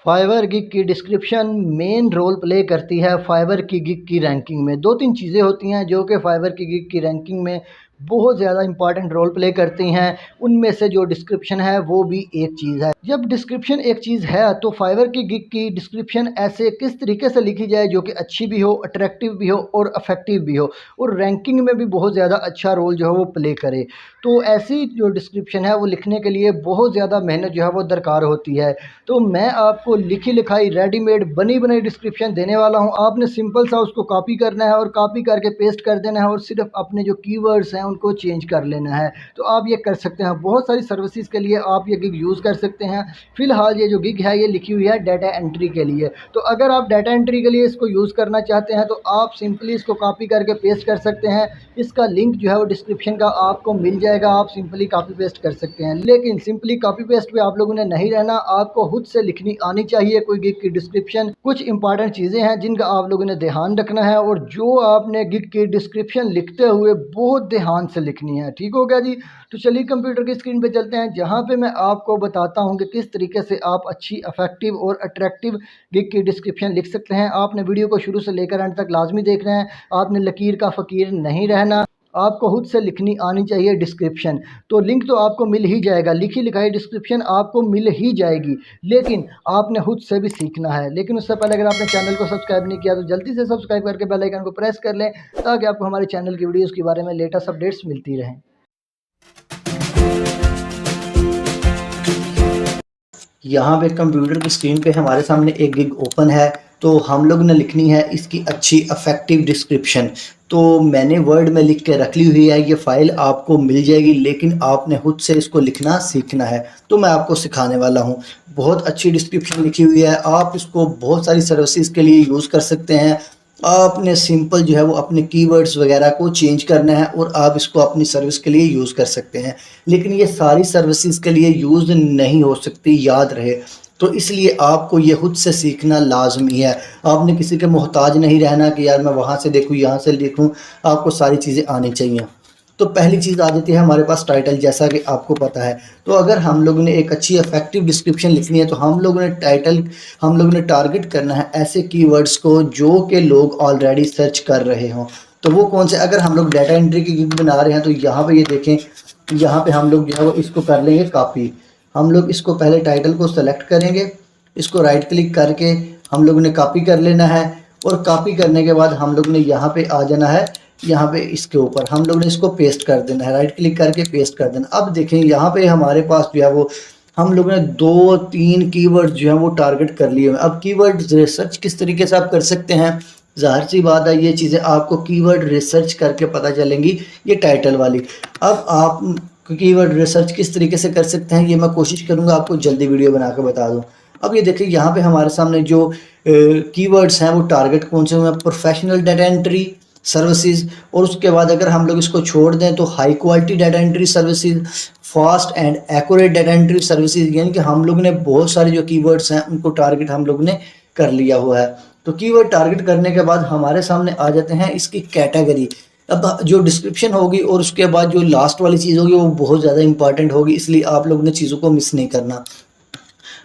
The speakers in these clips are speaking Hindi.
फाइवर गिग की डिस्क्रिप्शन मेन रोल प्ले करती है फाइवर की गिग की रैंकिंग में। दो तीन चीज़ें होती हैं जो कि फाइवर की गिग की रैंकिंग में बहुत ज़्यादा इंपॉर्टेंट रोल प्ले करती हैं। उनमें से जो डिस्क्रिप्शन है वो भी एक चीज़ है। जब डिस्क्रिप्शन एक चीज़ है तो फाइवर की गिग की डिस्क्रिप्शन ऐसे किस तरीके से लिखी जाए जो कि अच्छी भी हो, अट्रैक्टिव भी हो और इफेक्टिव भी हो और रैंकिंग में भी बहुत ज़्यादा अच्छा रोल जो है वो प्ले करे। तो ऐसी जो डिस्क्रिप्शन है वो लिखने के लिए बहुत ज़्यादा मेहनत जो है वो दरकार होती है। तो मैं आपको लिखी लिखाई रेडीमेड बनी बनाई डिस्क्रिप्शन देने वाला हूं। आपने सिंपल सा उसको कॉपी करना है और कॉपी करके पेस्ट कर देना है और सिर्फ अपने जो कीवर्ड्स हैं उनको चेंज कर लेना है। तो आप ये कर सकते हैं। बहुत सारी सर्विसेज के लिए आप ये गिग यूज़ कर सकते हैं। फ़िलहाल ये जो गिग है ये लिखी हुई है डाटा एंट्री के लिए। तो अगर आप डाटा एंट्री के लिए इसको यूज़ करना चाहते हैं तो आप सिंपली इसको कॉपी करके पेस्ट कर सकते हैं। इसका लिंक जो है वो डिस्क्रिप्शन का आपको मिल जाएगा। आप सिंपली कॉपी पेस्ट कर सकते हैं। लेकिन सिंपली कॉपी पेस्ट पे आप लोगों ने नहीं रहना, आपको खुद से लिखनी आनी चाहिए कोई गिग की डिस्क्रिप्शन। कुछ इंपॉर्टेंट चीज़ें हैं जिनका आप लोगों ने ध्यान रखना है और जो आपने गिग की डिस्क्रिप्शन लिखते हुए बहुत ध्यान से लिखनी है। ठीक हो गया जी। तो चलिए कंप्यूटर की स्क्रीन पे चलते हैं जहाँ पे मैं आपको बताता हूँ कि किस तरीके से आप अच्छी इफेक्टिव और अट्रैक्टिव गिग की डिस्क्रिप्शन लिख सकते हैं। आपने वीडियो को शुरू से लेकर अंत तक लाजमी देखना है। आपने लकीर का फ़कीर नहीं रहना, आपको खुद से लिखनी आनी चाहिए डिस्क्रिप्शन। तो लिंक तो आपको मिल ही जाएगा, लिखी लिखाई डिस्क्रिप्शन आपको मिल ही जाएगी, लेकिन आपने खुद से भी सीखना है। लेकिन उससे पहले अगर आपने चैनल को सब्सक्राइब नहीं किया तो जल्दी से सब्सक्राइब करके बेल आइकन को प्रेस कर लें ताकि आपको हमारे चैनल की वीडियोज़ के बारे में लेटेस्ट अपडेट्स मिलती रहें। यहाँ पे कंप्यूटर की स्क्रीन पे हमारे सामने एक गिग ओपन है। तो हम लोग ने लिखनी है इसकी अच्छी इफेक्टिव डिस्क्रिप्शन। तो मैंने वर्ड में लिख के रख ली हुई है, ये फाइल आपको मिल जाएगी, लेकिन आपने खुद से इसको लिखना सीखना है। तो मैं आपको सिखाने वाला हूँ। बहुत अच्छी डिस्क्रिप्शन लिखी हुई है, आप इसको बहुत सारी सर्विसेज के लिए यूज़ कर सकते हैं। आपने सिंपल जो है वो अपने कीवर्ड्स वगैरह को चेंज करना है और आप इसको अपनी सर्विस के लिए यूज़ कर सकते हैं। लेकिन ये सारी सर्विसेज के लिए यूज़ नहीं हो सकती, याद रहे। तो इसलिए आपको ये खुद से सीखना लाजमी है। आपने किसी के मोहताज नहीं रहना कि यार मैं वहाँ से देखूँ यहाँ से लिखूँ, आपको सारी चीज़ें आनी चाहिए। तो पहली चीज़ आ जाती है हमारे पास टाइटल, जैसा कि आपको पता है। तो अगर हम लोगों ने एक अच्छी इफेक्टिव डिस्क्रिप्शन लिखनी है तो हम लोगों ने हम लोगों ने टारगेट करना है ऐसे कीवर्ड्स को जो कि लोग ऑलरेडी सर्च कर रहे हों। तो वो कौन से, अगर हम लोग डाटा एंट्री की गिग बना रहे हैं तो यहाँ पे ये देखें, यहाँ पे हम लोग जो है वो इसको कर लेंगे कॉपी। हम लोग इसको पहले टाइटल को सेलेक्ट करेंगे, इसको राइट क्लिक करके हम लोग ने कॉपी कर लेना है और कॉपी करने के बाद हम लोग ने यहाँ पे आ जाना है। यहाँ पे इसके ऊपर हम लोग ने इसको पेस्ट कर देना है, राइट क्लिक करके पेस्ट कर देना। अब देखें यहाँ पे हमारे पास जो है वो हम लोग ने 2-3 कीवर्ड जो है वो टारगेट कर लिए हैं। अब कीवर्ड रिसर्च किस तरीके से आप कर सकते हैं, ज़ाहिर सी बात है ये चीज़ें आपको कीवर्ड रिसर्च करके पता चलेंगी, ये टाइटल वाली। अब आप कीवर्ड रिसर्च किस तरीके से कर सकते हैं ये मैं कोशिश करूँगा आपको जल्दी वीडियो बना के बता दूँ। अब ये देखिए यहाँ पे हमारे सामने जो कीवर्ड्स हैं वो टारगेट कौन से हुए हैं, प्रोफेशनल डाटा एंट्री सर्विसेज, और उसके बाद अगर हम लोग इसको छोड़ दें तो high quality data entry services, fast and accurate data entry services. यानी कि हम लोग ने बहुत सारे जो कीवर्ड्स हैं उनको टारगेट हम लोग ने कर लिया हुआ है। तो कीवर्ड टारगेट करने के बाद हमारे सामने आ जाते हैं इसकी कैटेगरी। अब जो डिस्क्रिप्शन होगी और उसके बाद जो लास्ट वाली चीज़ होगी वो बहुत ज़्यादा इंपॉर्टेंट होगी, इसलिए आप लोग ने चीज़ों को मिस नहीं करना।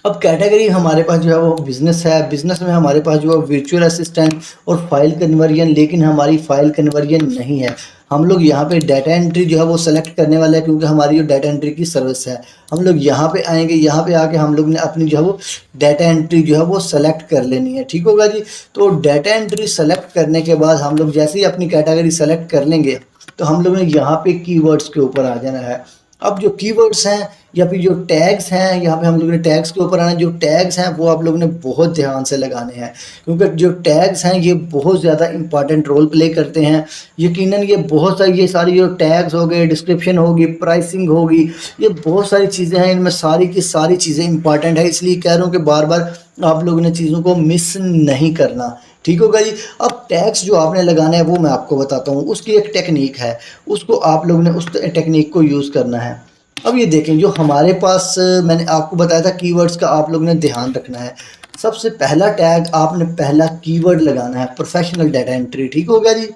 अब कैटेगरी हमारे पास जो है वो बिज़नेस है। बिज़नेस में हमारे पास जो है वर्चुअल असिस्टेंट और फाइल कन्वर्जन, लेकिन हमारी फाइल कन्वर्जन नहीं है। हम लोग यहाँ पे डाटा एंट्री जो है वो सेलेक्ट करने वाले हैं क्योंकि हमारी जो डाटा एंट्री की सर्विस है। हम लोग यहाँ पे आएंगे, यहाँ पे आके हम लोग ने अपनी जो है वो डाटा एंट्री जो है वो सेलेक्ट कर लेनी है। ठीक होगा जी। तो डाटा एंट्री सेलेक्ट करने के बाद हम लोग जैसे ही अपनी कैटेगरी सेलेक्ट कर लेंगे तो हम लोग ने यहाँ पे कीवर्ड्स के ऊपर आ जाना है। अब जो कीवर्ड्स हैं या फिर जो टैग्स हैं, यहाँ पे हम लोग ने टैग्स के ऊपर आना है। जो टैग्स हैं वो आप लोगों ने बहुत ध्यान से लगाने हैं क्योंकि जो टैग्स हैं ये बहुत ज़्यादा इंपॉर्टेंट रोल प्ले करते हैं। यकीनन ये सारी जो टैग्स हो गए, डिस्क्रिप्शन होगी, प्राइसिंग होगी, ये बहुत सारी चीज़ें हैं, इनमें सारी की सारी चीज़ें इंपॉर्टेंट है। इसलिए कह रहा हूँ कि बार बार आप लोगों ने चीज़ों को मिस नहीं करना। ठीक होगा जी। अब टैग्स जो आपने लगाना है वो मैं आपको बताता हूँ, उसकी एक टेक्निक है, उसको आप लोगों ने उस टेक्निक को यूज़ करना है। अब ये देखें जो हमारे पास मैंने आपको बताया था कीवर्ड्स का आप लोगों ने ध्यान रखना है। सबसे पहला टैग आपने पहला कीवर्ड लगाना है प्रोफेशनल डाटा एंट्री। ठीक होगा जी।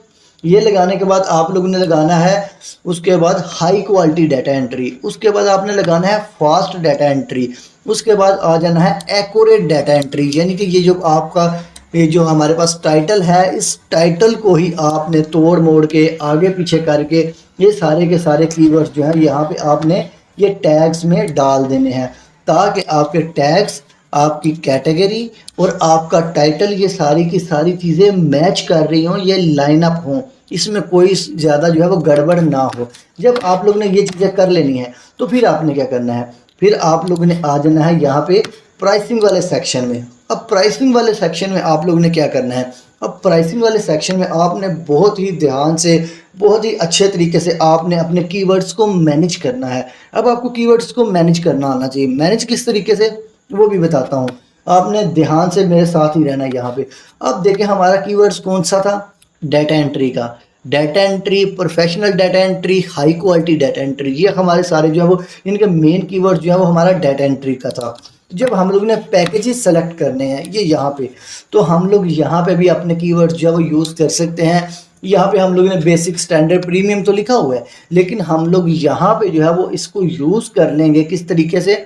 ये लगाने के बाद आप लोगों ने लगाना है उसके बाद हाई क्वालिटी डाटा एंट्री, उसके बाद आपने लगाना है फास्ट डाटा एंट्री, उसके बाद आ जाना है एक्यूरेट डाटा एंट्री, यानी कि ये जो आपका ये जो हमारे पास टाइटल है, इस टाइटल को ही आपने तोड़ मोड़ के आगे पीछे करके ये सारे के सारे कीवर्ड्स जो है यहाँ पे आपने ये टैग्स में डाल देने हैं, ताकि आपके टैग्स, आपकी कैटेगरी और आपका टाइटल ये सारी की सारी चीज़ें मैच कर रही हों, ये लाइन अप हों, इसमें कोई ज़्यादा जो है वो गड़बड़ ना हो। जब आप लोग ने ये चीज़ें कर लेनी है तो फिर आपने क्या करना है, फिर आप लोगों ने आ जाना है यहाँ पे प्राइसिंग वाले सेक्शन में। अब प्राइसिंग वाले सेक्शन में आप लोगों ने क्या करना है, अब प्राइसिंग वाले सेक्शन में आपने बहुत ही ध्यान से, बहुत ही अच्छे तरीके से आपने अपने कीवर्ड्स को मैनेज करना है। अब आपको कीवर्ड्स को मैनेज करना आना चाहिए। मैनेज किस तरीके से वो भी बताता हूँ, आपने ध्यान से मेरे साथ ही रहना है यहाँ पे। अब देखें हमारा कीवर्ड्स कौन सा था, डाटा एंट्री का। Data entry, professional data entry, high quality data entry, ये हमारे सारे जो है वो इनके मेन कीवर्ड जो है वो हमारा डाटा एंट्री का था। जब हम लोग ने पैकेजेस सेलेक्ट करने हैं ये यहाँ पे, तो हम लोग यहाँ पे भी अपने कीवर्ड जो है वो यूज़ कर सकते हैं। यहाँ पे हम लोग ने बेसिक, स्टैंडर्ड, प्रीमियम तो लिखा हुआ है, लेकिन हम लोग यहाँ पे जो है वो इसको यूज़ कर लेंगे किस तरीके से,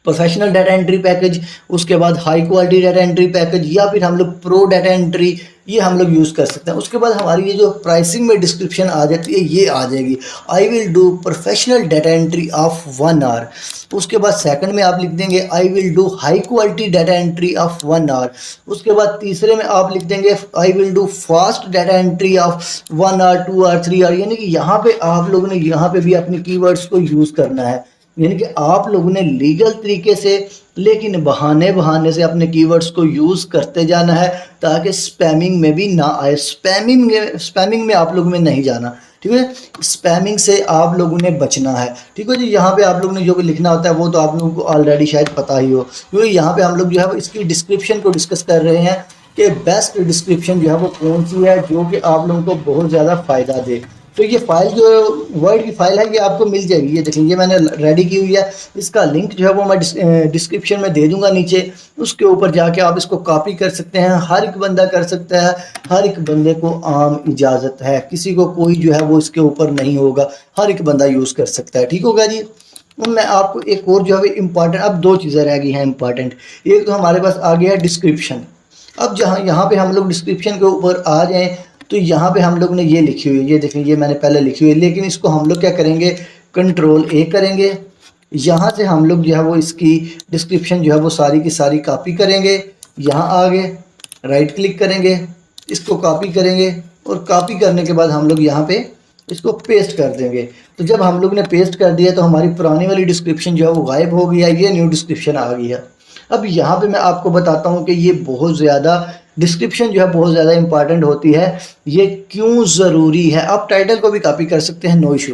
प्रोफेशनल डाटा एंट्री पैकेज, उसके बाद high quality data entry package, या फिर हम लोग प्रो डाटा एंट्री, ये हम लोग यूज़ कर सकते हैं। उसके बाद हमारी ये जो प्राइसिंग में डिस्क्रिप्शन आ जाती है ये आ जाएगी, I will do professional data entry of 1 hour. उसके बाद सेकंड में आप लिख देंगे I will do high quality data entry of 1 hour. उसके बाद तीसरे में आप लिख देंगे I will do fast data entry of 1 hour, 2 hour, 3 hour. यानी कि यहाँ पे आप लोगों ने यहाँ पे भी अपने कीवर्ड्स को यूज़ करना है, यानी कि आप लोगों ने लीगल तरीके से लेकिन बहाने से अपने कीवर्ड्स को यूज़ करते जाना है, ताकि स्पैमिंग में भी ना आए। स्पैमिंग में आप लोगों में नहीं जाना, ठीक है। स्पैमिंग से आप लोगों ने बचना है, ठीक है जी। यहाँ पे आप लोगों ने जो भी लिखना होता है वो तो आप लोगों को ऑलरेडी शायद पता ही हो, क्योंकि यहाँ पे हम लोग जो है वो इसकी डिस्क्रिप्शन को डिस्कस कर रहे हैं कि बेस्ट डिस्क्रिप्शन जो है वो कौन सी है जो कि आप लोगों को बहुत ज़्यादा फ़ायदा दे। तो ये फाइल जो वर्ड की फाइल है ये आपको मिल जाएगी, ये देखें ये मैंने रेडी की हुई है। इसका लिंक जो है वो मैं डिस्क्रिप्शन में दे दूंगा नीचे, उसके ऊपर जाके आप इसको कॉपी कर सकते हैं। हर एक बंदा कर सकता है, हर एक बंदे को आम इजाज़त है, किसी को कोई जो है वो इसके ऊपर नहीं होगा, हर एक बंदा यूज़ कर सकता है, ठीक होगा जी। मैं आपको एक और जो है इम्पॉर्टेंट, अब 2 चीज़ें रह गई हैं इम्पॉर्टेंट। एक तो हमारे पास आ गया डिस्क्रिप्शन। अब जहाँ यहाँ पे हम लोग डिस्क्रिप्शन के ऊपर आ जाएँ तो यहाँ पे हम लोग ने ये लिखी हुई है, ये देखें ये मैंने पहले लिखी हुई है, लेकिन इसको हम लोग क्या करेंगे, कंट्रोल-A करेंगे। यहाँ से हम लोग जो है वो इसकी डिस्क्रिप्शन जो है वो सारी की सारी कॉपी करेंगे। यहाँ आगे राइट क्लिक करेंगे, इसको कॉपी करेंगे और कॉपी करने के बाद हम लोग यहाँ पे इसको पेस्ट कर देंगे। तो जब हम लोग ने पेस्ट कर दिया तो हमारी पुरानी वाली डिस्क्रिप्शन जो है वो गायब हो गया, ये न्यू डिस्क्रिप्शन आ गई है। अब यहाँ पे मैं आपको बताता हूँ कि ये बहुत ज़्यादा डिस्क्रिप्शन जो है बहुत ज़्यादा इंपॉर्टेंट होती है, ये क्यों ज़रूरी है। आप टाइटल को भी कॉपी कर सकते हैं, नो इशू।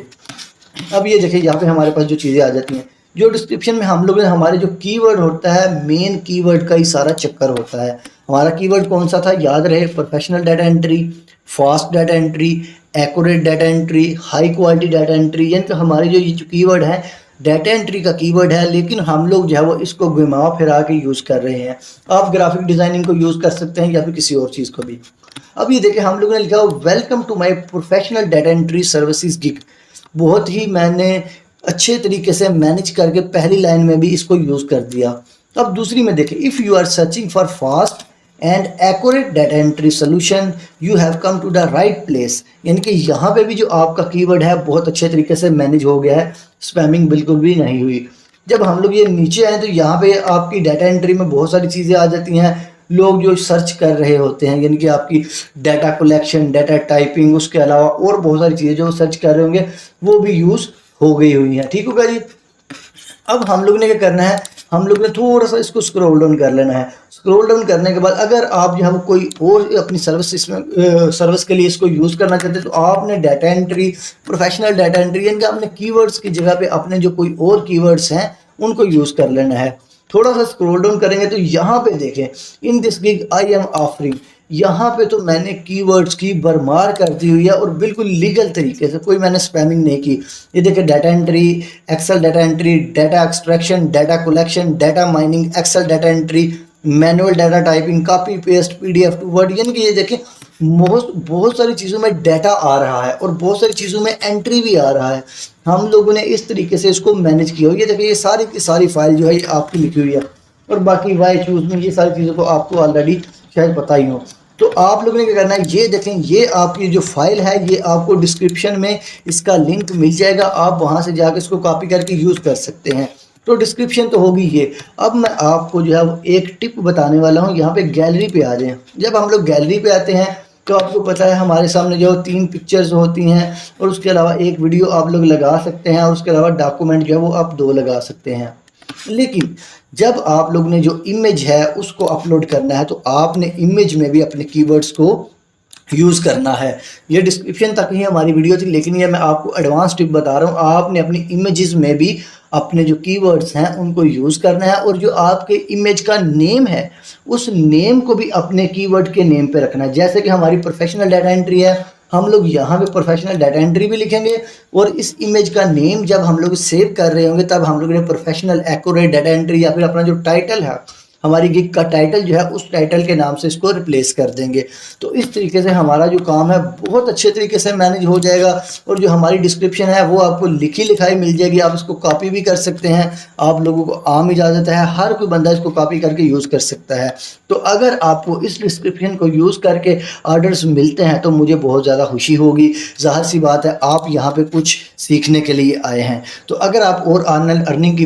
अब ये देखिए यहाँ पे हमारे पास जो चीज़ें आ जाती हैं, जो डिस्क्रिप्शन में हम लोग ने हमारे जो कीवर्ड होता है, मेन कीवर्ड का ही सारा चक्कर होता है। हमारा कीवर्ड कौन सा था, याद रहे, professional data entry, fast data entry, accurate data entry, high quality data entry. यानी कि हमारे जो ये कीवर्ड है डाटा एंट्री का कीवर्ड है, लेकिन हम लोग जो है वो इसको घुमा फिरा के यूज़ कर रहे हैं। आप ग्राफिक डिज़ाइनिंग को यूज़ कर सकते हैं या फिर किसी और चीज़ को भी। अब ये देखिए हम लोगों ने लिखा welcome to my professional data entry services gig. बहुत ही मैंने अच्छे तरीके से मैनेज करके पहली लाइन में भी इसको यूज़ कर दिया। अब दूसरी में देखें, if you are searching for fast and accurate data entry solution you have come to the right place. यानी कि यहाँ पे भी जो आपका कीवर्ड है बहुत अच्छे तरीके से मैनेज हो गया है, स्पैमिंग बिल्कुल भी नहीं हुई। जब हम लोग ये नीचे आए तो यहाँ पे आपकी डाटा एंट्री में बहुत सारी चीज़ें आ जाती हैं। लोग जो सर्च कर रहे होते हैं, यानी कि आपकी डाटा कलेक्शन, डाटा टाइपिंग, उसके अलावा और बहुत सारी चीज़ें जो सर्च कर रहे होंगे वो भी यूज़ हो गई हुई हैं, ठीक होगा जी। अब हम लोग ने क्या करना है, हम लोग ने थोड़ा सा इसको स्क्रॉल डाउन कर लेना है। स्क्रॉल डाउन करने के बाद अगर आप जो है कोई और अपनी सर्विस इसमें सर्विस के लिए इसको यूज़ करना चाहते हैं तो आपने data entry, professional data entry, यानी कि आपने कीवर्ड्स की जगह पे अपने जो कोई और कीवर्ड्स हैं उनको यूज़ कर लेना है। थोड़ा सा स्क्रॉल डाउन करेंगे तो यहाँ पे देखें, in this gig I am offering, यहाँ पे तो मैंने कीवर्ड्स की भरमार कर दी हुई है और बिल्कुल लीगल तरीके से, कोई मैंने स्पैमिंग नहीं की। ये देखिए data entry, Excel data entry, data extraction, data collection, data mining, Excel data entry, manual data typing, copy paste, PDF to Word. यानी कि ये देखिए बहुत बहुत सारी चीज़ों में डाटा आ रहा है और बहुत सारी चीज़ों में एंट्री भी आ रहा है। हम लोगों ने इस तरीके से इसको मैनेज किया हुआ है। ये देखिए, ये सारी की सारी फाइल जो है ये आपकी लिखी हुई है, और बाकी वाई चूज़ में ये सारी चीज़ों को आपको ऑलरेडी शायद पता ही हो। तो आप लोगों ने क्या करना है, ये देखें, ये आपकी जो फाइल है ये आपको डिस्क्रिप्शन में इसका लिंक मिल जाएगा, आप वहाँ से जाकर इसको कॉपी करके यूज़ कर सकते हैं। तो डिस्क्रिप्शन तो होगी ये। अब मैं आपको जो है वो एक टिप बताने वाला हूँ। यहाँ पे गैलरी पे आ जाएं। जब हम लोग गैलरी पे आते हैं तो आपको पता है हमारे सामने जो 3 पिक्चर्स होती हैं, और उसके अलावा एक वीडियो आप लोग लगा सकते हैं, और उसके अलावा डॉक्यूमेंट जो है वो आप 2 लगा सकते हैं। लेकिन जब आप लोग ने जो इमेज है उसको अपलोड करना है तो आपने इमेज में भी अपने कीवर्ड्स को यूज़ करना है। ये डिस्क्रिप्शन तक ही हमारी वीडियो थी, लेकिन ये मैं आपको एडवांस टिप बता रहा हूँ। आपने अपनी इमेजेस में भी अपने जो कीवर्ड्स हैं उनको यूज़ करना है, और जो आपके इमेज का नेम है उस नेम को भी अपने कीवर्ड के नेम पे रखना है। जैसे कि हमारी प्रोफेशनल डाटा एंट्री है, हम लोग यहाँ पे प्रोफेशनल डाटा एंट्री भी लिखेंगे, और इस इमेज का नेम जब हम लोग सेव कर रहे होंगे तब हम लोग ने प्रोफेशनल एक्यूरेट डाटा एंट्री, या फिर अपना जो टाइटल है, हमारी गिग का टाइटल जो है उस टाइटल के नाम से इसको रिप्लेस कर देंगे। तो इस तरीके से हमारा जो काम है बहुत अच्छे तरीके से मैनेज हो जाएगा, और जो हमारी डिस्क्रिप्शन है वो आपको लिखी लिखाई मिल जाएगी। आप इसको कॉपी भी कर सकते हैं, आप लोगों को आम इजाज़त है, हर कोई बंदा इसको कॉपी करके यूज़ कर सकता है। तो अगर आपको इस डिस्क्रिप्शन को यूज़ करके ऑर्डर्स मिलते हैं तो मुझे बहुत ज़्यादा खुशी होगी। ज़ाहिर सी बात है, आप यहाँ पे कुछ सीखने के लिए आए हैं। तो अगर आप और ऑनलाइन अर्निंग की